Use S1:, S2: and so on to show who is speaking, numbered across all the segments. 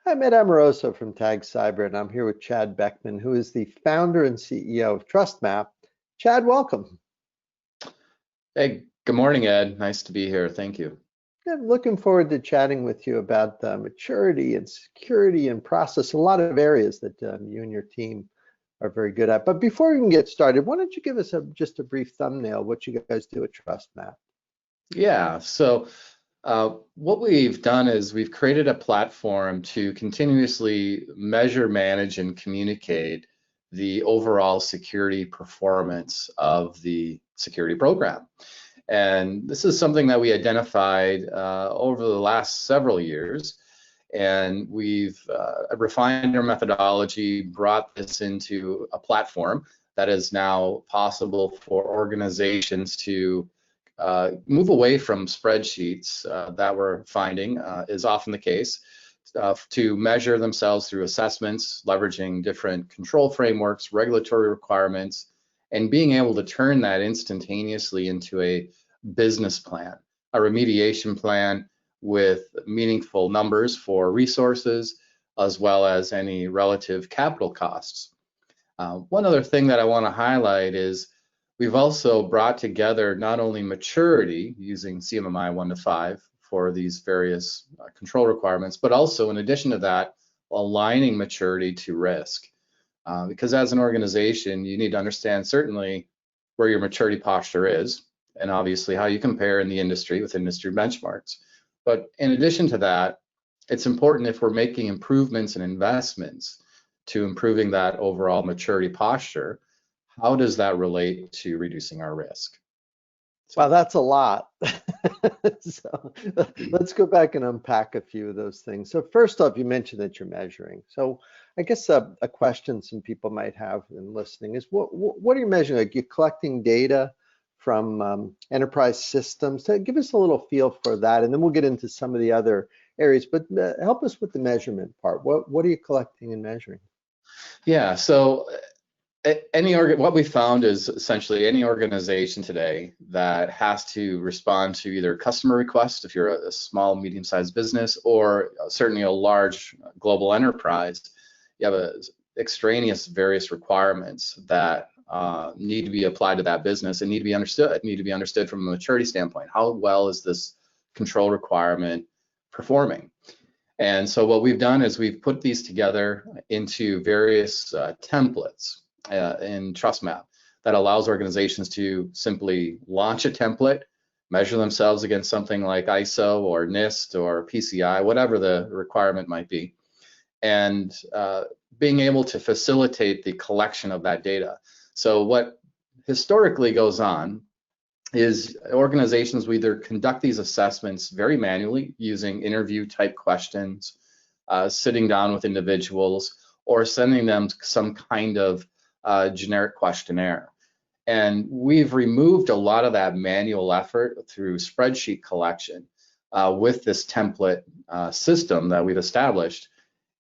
S1: I'm Ed Amoroso from TAG Cyber, and I'm here with Chad Beckman, who is the founder and CEO of TrustMAPP. Chad, welcome.
S2: Hey, good morning, Ed. Nice to be here. Thank you.
S1: I'm looking forward to chatting with you about maturity and security and process, a lot of areas that you and your team are very good at. But before we can get started, why don't you give us just a brief thumbnail what you guys do at TrustMAPP?
S2: Yeah, so what we've done is we've created a platform to continuously measure, manage, and communicate the overall security performance of the security program. And this is something that we identified over the last several years. And we've refined our methodology, brought this into a platform that is now possible for organizations to move away from spreadsheets that we're finding is often the case, to measure themselves through assessments, leveraging different control frameworks, regulatory requirements, and being able to turn that instantaneously into a business plan, a remediation plan with meaningful numbers for resources, as well as any relative capital costs. One other thing that I want to highlight is we've also brought together not only maturity using CMMI 1 to 5 for these various control requirements, but also in addition to that, aligning maturity to risk. Because as an organization, you need to understand certainly where your maturity posture is, and obviously how you compare in the industry with industry benchmarks. But in addition to that, it's important if we're making improvements and investments to improving that overall maturity posture, how does that relate to reducing our risk?
S1: Wow, that's a lot. So let's go back and unpack a few of those things. So first off, you mentioned that you're measuring. So I guess a question some people might have in listening is what are you measuring? Like, you're collecting data from enterprise systems. So give us a little feel for that, and then we'll get into some of the other areas. But help us with the measurement part. What are you collecting and measuring?
S2: Yeah, so what we found is essentially any organization today that has to respond to either customer requests, if you're a small, medium-sized business, or certainly a large global enterprise, you have extraneous various requirements that need to be applied to that business and need to be understood from a maturity standpoint. How well is this control requirement performing? And so what we've done is we've put these together into various templates in TrustMAPP that allows organizations to simply launch a template, measure themselves against something like ISO or Nist or PCI, whatever the requirement might be, and being able to facilitate the collection of that data. So what historically goes on is organizations will either conduct these assessments very manually using interview type questions, sitting down with individuals, or sending them some kind of generic questionnaire. And we've removed a lot of that manual effort through spreadsheet collection with this template system that we've established.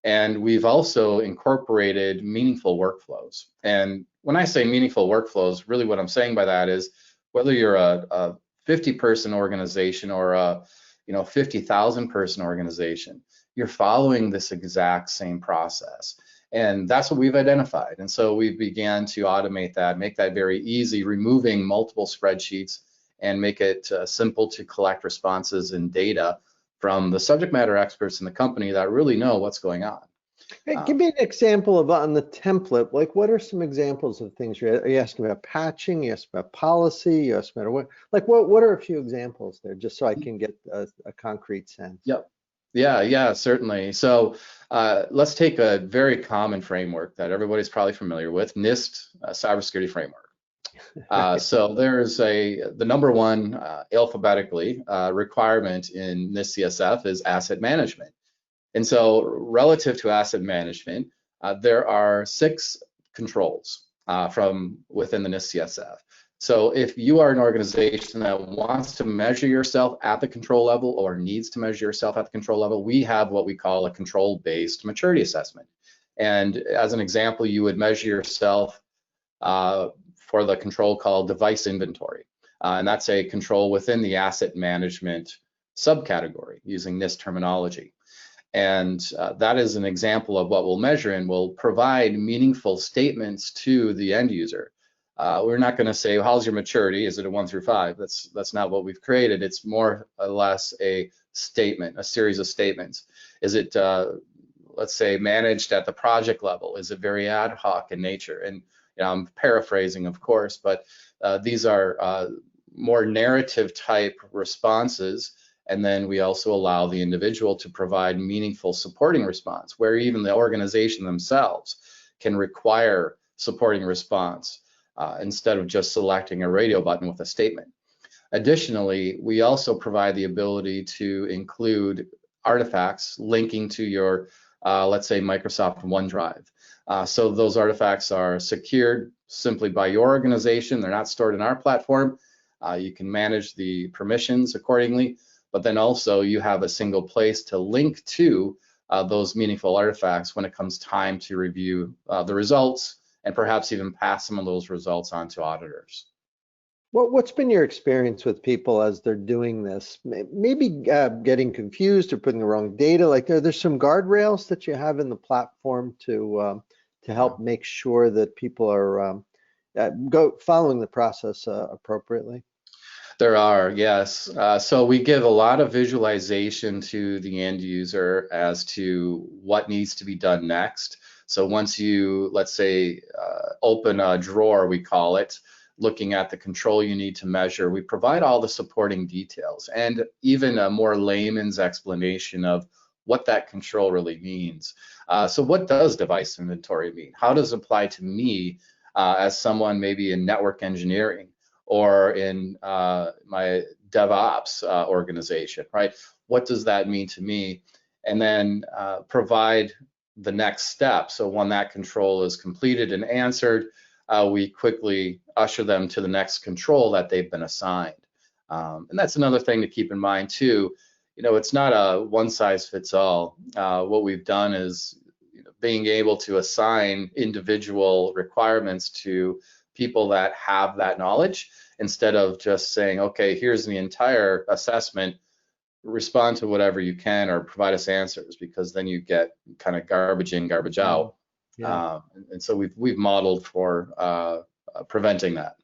S2: And we've also incorporated meaningful workflows. And when I say meaningful workflows, really what I'm saying by that is whether you're a 50-person organization or a 50,000-person organization, you're following this exact same process. And that's what we've identified. And so we began to automate that, make that very easy, removing multiple spreadsheets and make it simple to collect responses and data from the subject matter experts in the company that really know what's going on.
S1: Hey, give me an example of on the template. Like, what are some examples of things are you asking about? Patching? You asking about policy? You asking about what? Like, what are a few examples there, just so I can get a concrete sense?
S2: Yep. Yeah, certainly. So let's take a very common framework that everybody's probably familiar with, Nist cybersecurity framework. So there's the number one alphabetically requirement in Nist CSF is asset management. And so relative to asset management, there are 6 controls from within the Nist CSF. So if you are an organization that wants to measure yourself at the control level or needs to measure yourself at the control level, we have what we call a control-based maturity assessment. And as an example, you would measure yourself for the control called device inventory. And that's a control within the asset management subcategory using Nist terminology. And that is an example of what we'll measure, and we'll provide meaningful statements to the end user. We're not going to say, well, how's your maturity? Is it a 1 through 5? That's not what we've created. It's more or less a statement, a series of statements. Is it, let's say, managed at the project level? Is it very ad hoc in nature? And I'm paraphrasing, of course, but these are more narrative type responses. And then we also allow the individual to provide meaningful supporting response, where even the organization themselves can require supporting response instead of just selecting a radio button with a statement. Additionally, we also provide the ability to include artifacts linking to your, let's say, Microsoft OneDrive. So those artifacts are secured simply by your organization. They're not stored in our platform. You can manage the permissions accordingly, but then also you have a single place to link to those meaningful artifacts when it comes time to review the results, and perhaps even pass some of those results on to auditors.
S1: What's been your experience with people as they're doing this? Maybe getting confused or putting the wrong data. Like, there's some guardrails that you have in the platform to help make sure that people are following the process appropriately.
S2: There are, yes. So we give a lot of visualization to the end user as to what needs to be done next. So once you, let's say, open a drawer, we call it, looking at the control you need to measure, we provide all the supporting details and even a more layman's explanation of what that control really means. So what does device inventory mean? How does it apply to me as someone maybe in network engineering or in my DevOps organization, right? What does that mean to me? And then provide the next step. So when that control is completed and answered, we quickly usher them to the next control that they've been assigned. And that's another thing to keep in mind too. It's not a one size fits all. What we've done is being able to assign individual requirements to people that have that knowledge, instead of just saying, okay, here's the entire assessment, respond to whatever you can or provide us answers, because then you get kind of garbage in, garbage out. Yeah. And so we've modeled for preventing that.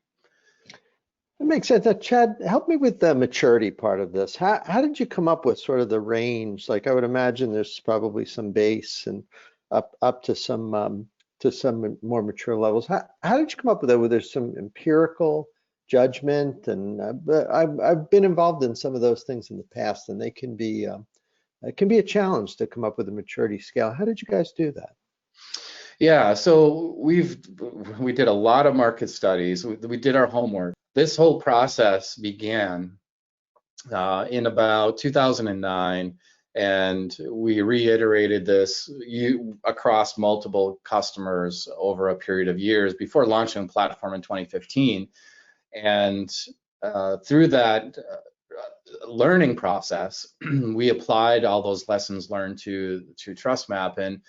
S1: That makes sense. Chad, help me with the maturity part of this. How did you come up with sort of the range? Like, I would imagine there's probably some base and up to some more mature levels. How did you come up with that? Were there some empirical judgment? And I've been involved in some of those things in the past, and they can be it can be a challenge to come up with a maturity scale. How did you guys do that?
S2: Yeah, so we did a lot of market studies. We did our homework. This whole process began in about 2009, and we reiterated this across multiple customers over a period of years before launching the platform in 2015. And through that learning process, we applied all those lessons learned to TrustMAPP. And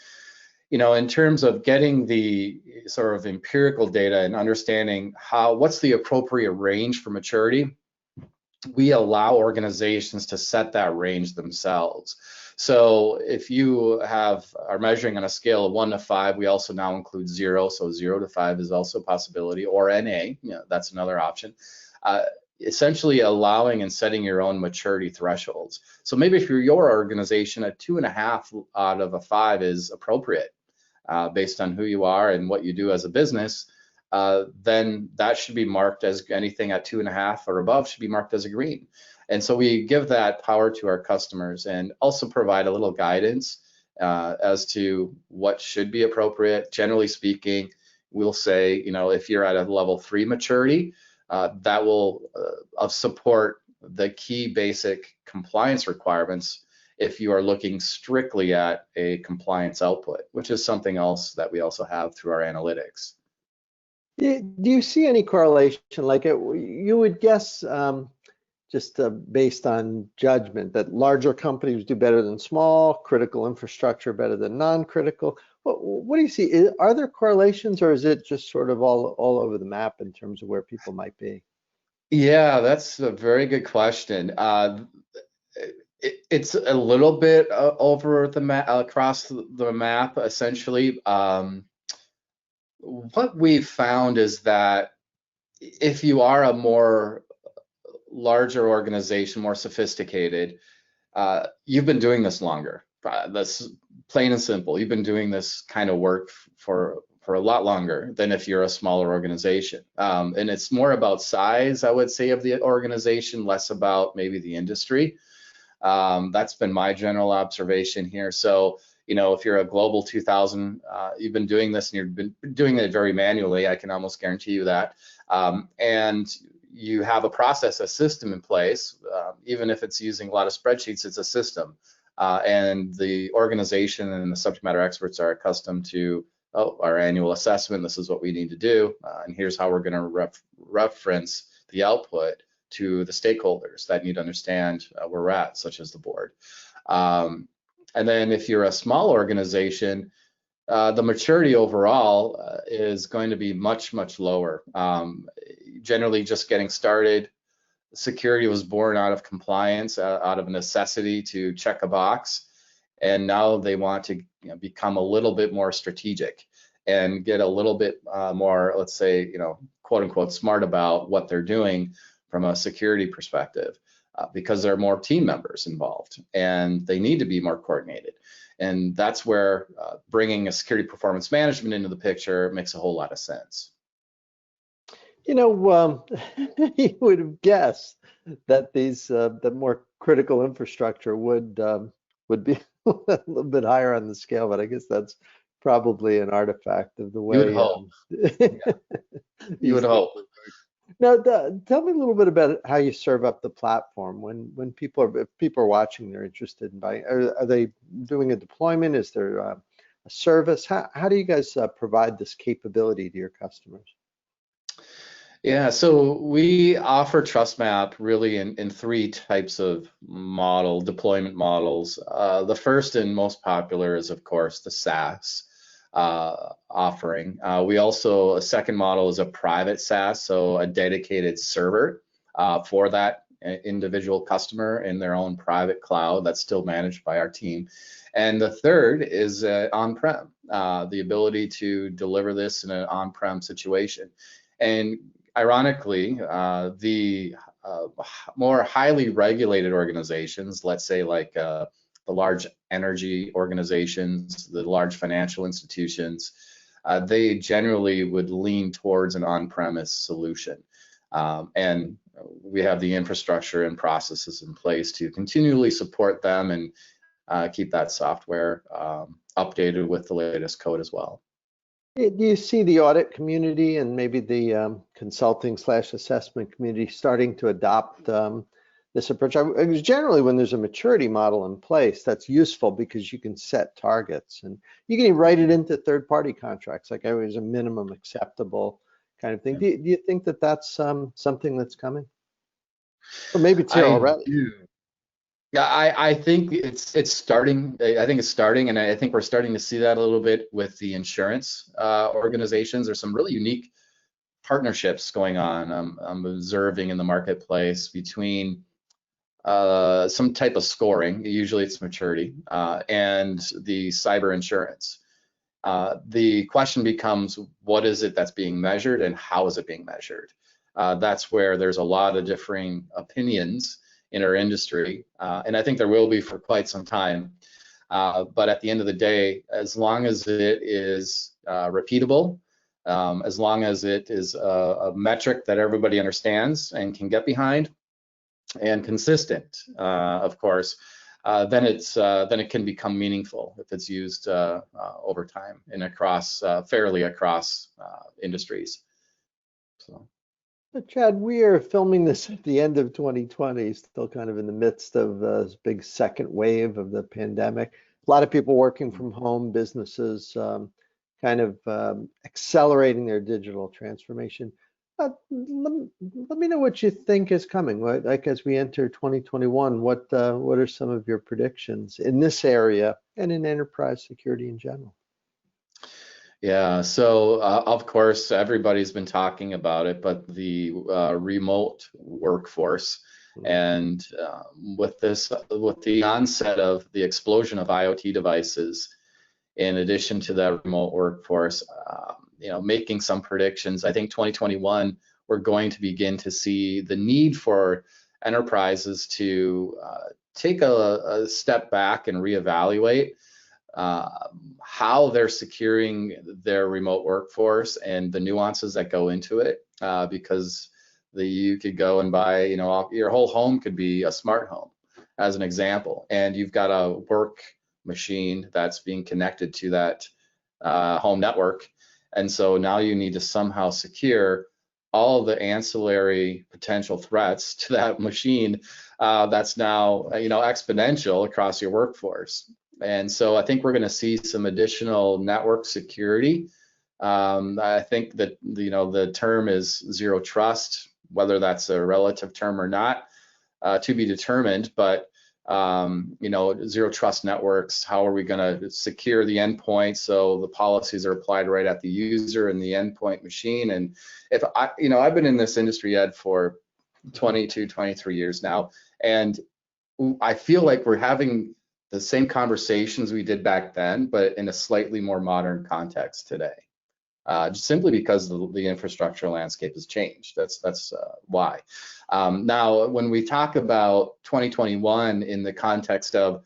S2: in terms of getting the sort of empirical data and understanding what's the appropriate range for maturity, we allow organizations to set that range themselves. So if you are measuring on a scale of 1 to 5, we also now include 0. So 0 to 5 is also a possibility, or NA, that's another option. Essentially allowing and setting your own maturity thresholds. So maybe if you're your organization, a 2.5 out of a 5 is appropriate based on who you are and what you do as a business. Then that should be marked as anything at 2.5 or above should be marked as a green. And so we give that power to our customers and also provide a little guidance as to what should be appropriate. Generally speaking, we'll say, if you're at a level 3 maturity, that will support the key basic compliance requirements if you are looking strictly at a compliance output, which is something else that we also have through our analytics.
S1: Do you see any correlation? Like, you would guess, just based on judgment, that larger companies do better than small, critical infrastructure better than non-critical. What do you see? Are there correlations, or is it just sort of all over the map in terms of where people might be?
S2: Yeah, that's a very good question. It's a little bit over the map, across the map, essentially. What we've found is that if you are a more larger organization, more sophisticated, you've been doing this longer. That's plain and simple. You've been doing this kind of work for a lot longer than if you're a smaller organization. And it's more about size, I would say, of the organization, less about maybe the industry. That's been my general observation here. So, you know, if you're a global 2000, you've been doing this and you've been doing it very manually, I can almost guarantee you that. And you have a process, a system in place, even if it's using a lot of spreadsheets, it's a system. And the organization and the subject matter experts are accustomed to, oh, our annual assessment, this is what we need to do, and here's how we're going to reference the output to the stakeholders that need to understand where we're at, such as the board. And then if you're a small organization, the maturity overall is going to be much, much lower. Generally just getting started. Security was born out of compliance, out of necessity to check a box. And now they want to become a little bit more strategic and get a little bit more, let's say, quote unquote, smart about what they're doing from a security perspective, because there are more team members involved and they need to be more coordinated. And that's where bringing a security performance management into the picture makes a whole lot of sense.
S1: You would have guessed that the more critical infrastructure would be a little bit higher on the scale, but I guess that's probably an artifact of the way.
S2: You would hope. You would hope.
S1: Now, tell me a little bit about how you serve up the platform when if people are watching, they're interested in buying. Are they doing a deployment? Is there a service? How do you guys provide this capability to your customers?
S2: Yeah, so we offer TrustMAPP really in three types of deployment models. The first and most popular is, of course, the SaaS offering. A second model is a private SaaS, so a dedicated server for that individual customer in their own private cloud that's still managed by our team. And the third is on-prem, the ability to deliver this in an on-prem situation. And ironically, the more highly regulated organizations, let's say like the large energy organizations, the large financial institutions, they generally would lean towards an on-premise solution. And we have the infrastructure and processes in place to continually support them and keep that software updated with the latest code as well.
S1: Do you see the audit community and maybe the consulting/assessment community starting to adopt this approach? Because generally when there's a maturity model in place, that's useful because you can set targets and you can even write it into third-party contracts, like there's a minimum acceptable kind of thing. Do you think that that's something that's coming? Or maybe it's here already.
S2: Yeah, I think it's starting. I think it's starting, and I think we're starting to see that a little bit with the insurance organizations. There's some really unique partnerships going on. I'm observing in the marketplace between some type of scoring. Usually it's maturity and the cyber insurance. The question becomes, what is it that's being measured, and how is it being measured? That's where there's a lot of differing opinions in our industry, and I think there will be for quite some time. But at the end of the day, as long as it is repeatable, as long as it is a metric that everybody understands and can get behind, and consistent, of course, then it can become meaningful if it's used over time and fairly across industries. So.
S1: Chad, we are filming this at the end of 2020, still kind of in the midst of this big second wave of the pandemic. A lot of people working from home, businesses kind of accelerating their digital transformation. Let me know what you think is coming. Like as we enter 2021, what are some of your predictions in this area and in enterprise security in general?
S2: Yeah, so of course, everybody's been talking about it, but the remote workforce And with the onset of the explosion of IoT devices, in addition to the remote workforce, making some predictions, I think 2021, we're going to begin to see the need for enterprises to take a step back and reevaluate how they're securing their remote workforce and the nuances that go into it, because you could go and buy, your whole home could be a smart home, as an example, and you've got a work machine that's being connected to that home network, and so now you need to somehow secure all the ancillary potential threats to that machine that's now exponential across your workforce. And so I think we're going to see some additional network security. I think that the term is zero trust, whether that's a relative term or not, to be determined. But zero trust networks, how are we going to secure the endpoint so the policies are applied right at the user and the endpoint machine? And if I've been in this industry, Ed, for 22, 23 years now, and I feel like we're having the same conversations we did back then, but in a slightly more modern context today. Just simply because the infrastructure landscape has changed. That's why. Now, when we talk about 2021 in the context of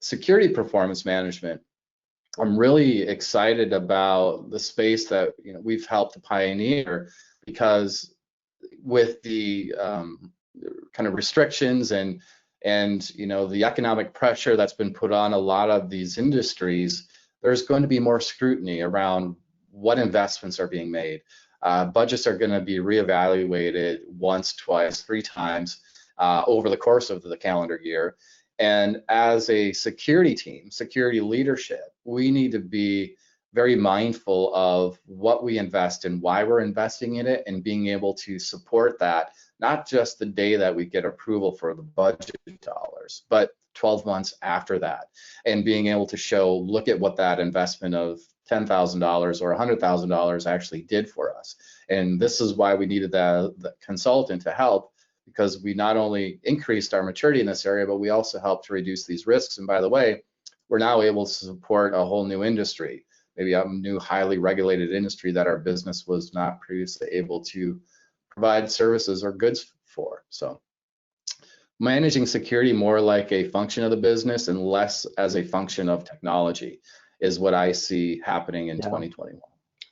S2: security performance management, I'm really excited about the space that we've helped to pioneer, because with the kind of restrictions and the economic pressure that's been put on a lot of these industries, there's going to be more scrutiny around what investments are being made. Budgets are going to be reevaluated once, twice, three times over the course of the calendar year. And as a security team, security leadership, we need to be very mindful of what we invest in, why we're investing in it, and being able to support that, not just the day that we get approval for the budget dollars, but 12 months after that, and being able to show, look at what that investment of $10,000 or $100,000 actually did for us. And this is why we needed the consultant to help, because we not only increased our maturity in this area, but we also helped to reduce these risks. And by the way, we're now able to support a whole new industry, maybe a new highly regulated industry that our business was not previously able to provide services or goods for. So managing security more like a function of the business and less as a function of technology is what I see happening in 2021.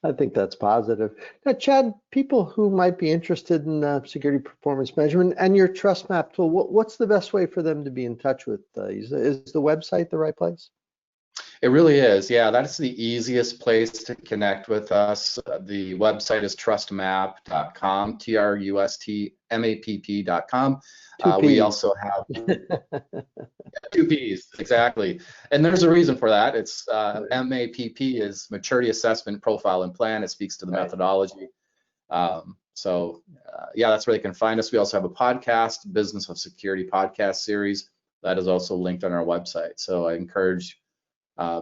S1: I think that's positive. Now, Chad, people who might be interested in security performance measurement and your TrustMAPP tool, what's the best way for them to be in touch with? Is the website the right place?
S2: It really is. Yeah, that's the easiest place to connect with us. The website is trustmapp.com, TRUSTMAPP.com. We also have two P's, exactly. And there's a reason for that. It's MAPP is Maturity Assessment Profile and Plan. It speaks to the methodology. So that's where they can find us. We also have a podcast, Business of Security podcast series, that is also linked on our website. So I encourage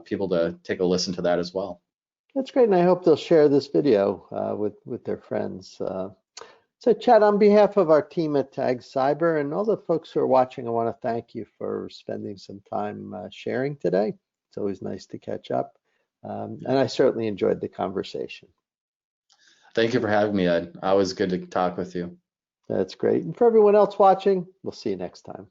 S2: people to take a listen to that as well.
S1: That's great, and I hope they'll share this video with their friends. So Chad, on behalf of our team at TAG Cyber and all the folks who are watching, I want to thank you for spending some time sharing today. It's always nice to catch up, and I certainly enjoyed the conversation.
S2: Thank you for having me, Ed. Always good to talk with you.
S1: That's great. And for everyone else watching, we'll see you next time.